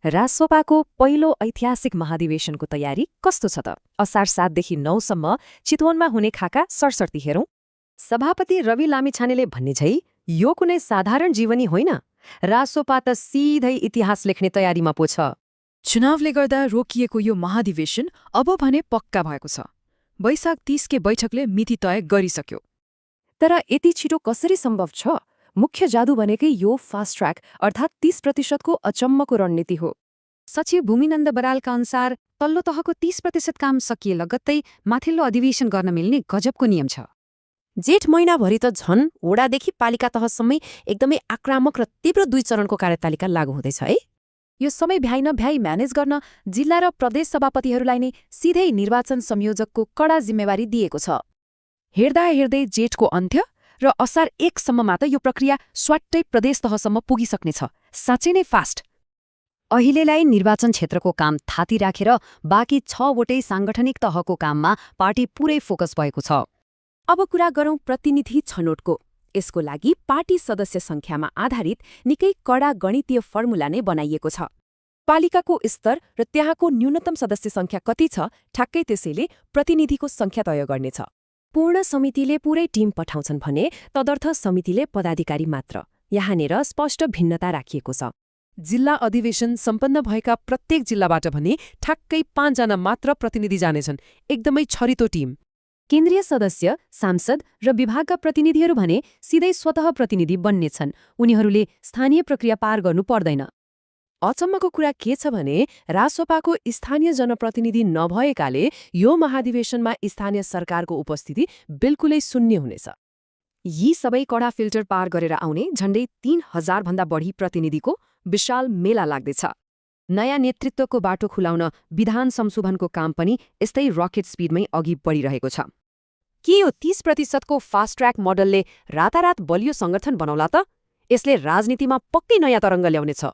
रासोपाको पहिलो ऐतिहासिक महाधिवेशनको तयारी कस्तो छ त? असार 7 देखि 9 सम्म चितवनमा हुने खाका सरसर्ती हेरौं। सभापति रवि लामिछानेले भन्ने झै यो कुनै साधारण जीवनी होइन। रासोपा त सिधै इतिहास लेख्ने तयारीमा पो छ। चुनावले गर्दा रोकिएको यो महाधिवेशन अब भने पक्का भएको छ। वैशाख 30 के बैठकले मिति तय गरिसक्यो। तर यति छिटो कसरी सम्भव छ? मुख्य जादु भनेकै यो फास्ट ट्र्याक अर्थात् 30% को अचम्मको रणनीति हो। सचिव भूमिनन्द बरालका अनुसार तल्लो तहको 30% काम सकिए लगत्तै माथिल्लो अधिवेशन गर्न मिल्ने गजबको नियम छ। जेठ महिनाभरि त झन् वडादेखि पालिका तहसम्मै एकदमै आक्रामक र तीव्र 2 चरणको कार्यतालिका लागू हुँदैछ है। यो समय भ्याइ नभ्याइ म्यानेज गर्न जिल्ला र प्रदेश सभापतिहरूलाई नै सिधै निर्वाचन संयोजकको कडा जिम्मेवारी दिएको छ। हेर्दा हेर्दै जेठको अन्त्य र असार 1 सम्ममा त यो प्रक्रिया स्वाट्टै प्रदेश तहसम्म पुगिसक्नेछ। साँच्चै नै फास्ट। अहिलेलाई निर्वाचन क्षेत्रको काम थाती राखेर बाँकी 6वटै साङ्गठनिक तहको काममा पार्टी पुरै फोकस भएको छ। अब कुरा गरौं प्रतिनिधि छनौटको। यसको लागि पार्टी सदस्य संख्यामा आधारित निकै कडा गणितीय फर्मुला नै बनाइएको छ। पालिकाको स्तर र त्यहाँको न्यूनतम सदस्य संख्या कति छ, ठ्याक्कै त्यसैले प्रतिनिधिको संख्या तय गर्नेछ। पूर्ण समितिले पुरै टिम पठाउँछन् भने तदर्थ समितिले पदाधिकारी मात्र। यहाँनिर स्पष्ट भिन्नता राखिएको छ। जिल्ला अधिवेशन सम्पन्न भएका प्रत्येक जिल्लाबाट भने ठ्याक्कै 5 जना मात्र प्रतिनिधि जानेछन्। एकदमै छरितो टिम। केन्द्रीय सदस्य, सांसद र विभागका प्रतिनिधिहरू भने सिधै स्वतः प्रतिनिधि बन्नेछन्। उनीहरूले स्थानीय प्रक्रिया पार गर्नु पर्दैन। अचम्मको कुरा के छ भने रासोपाको स्थानीय जनप्रतिनिधि नभएकाले यो महाधिवेशनमा स्थानीय सरकारको उपस्थिति बिल्कुलै शून्य हुनेछ। यी सबै कडा फिल्टर पार गरेर आउने झण्डै 3000 भन्दा बढी प्रतिनिधिको विशाल मेला लाग्दैछ। नयाँ नेतृत्वको बाटो खुलाउन विधान संशोधनको काम पनि यस्तै रकेट स्पिडमै अघि बढिरहेको छ। के यो 30% को फास्ट ट्र्याक मोडलले रातारात बलियो संगठन बनाउला त? यसले राजनीतिमा पक्कै नयाँ तरङ्ग ल्याउनेछ।